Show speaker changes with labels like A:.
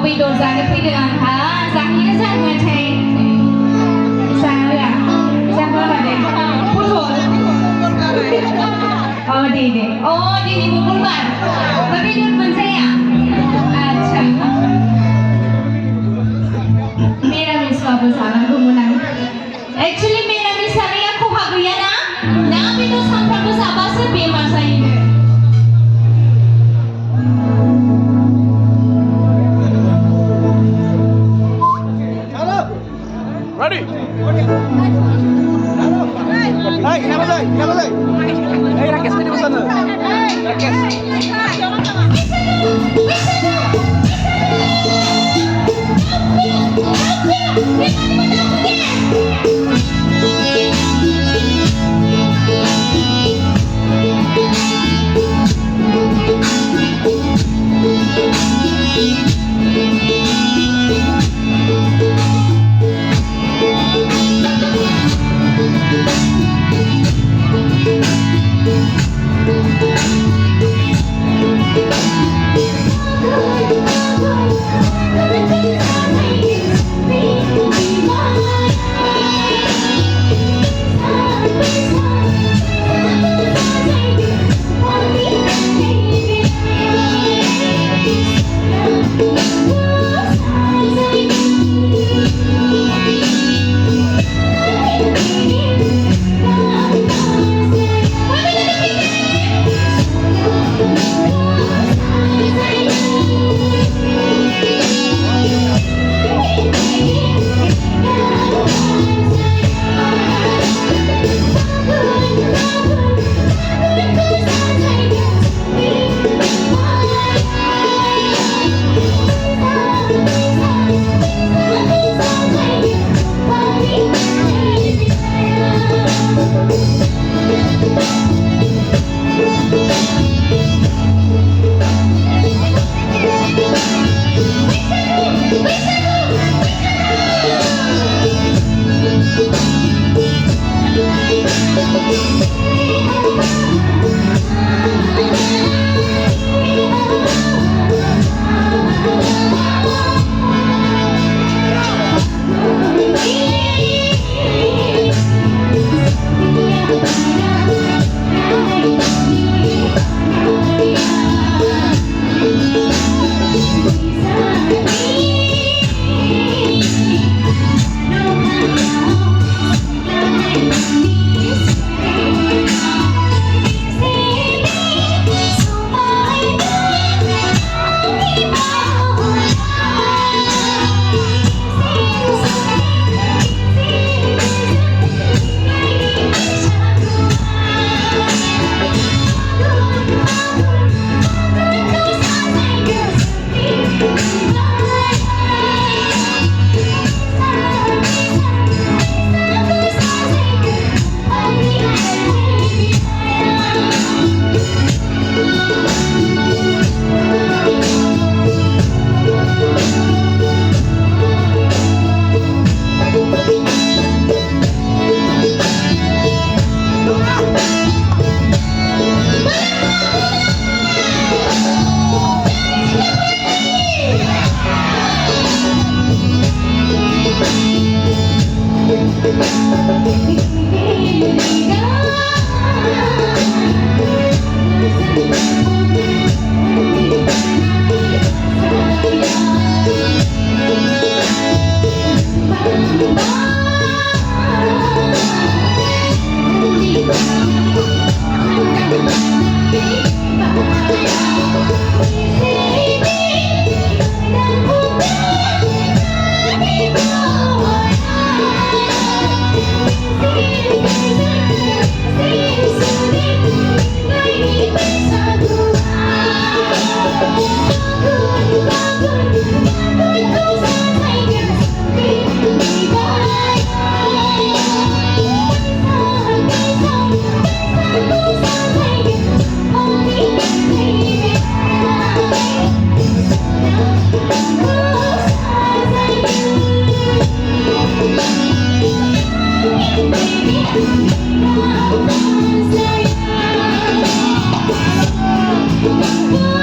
A: bị đồn ra cái quy đường hả rằng như thế người thầy sao vậy sao đó là để phút thôi đi đi một con bạn và đi được mình xe à मेरा miss बाबू सारा घूमना actually मेरा miss सारा या खूब भाग गया ना भी तो संपर्क साबा से बेमार सही है
B: Ready? Hey, kenapa say? Hey, Rakesh, sini sana. Rakesh.
A: Say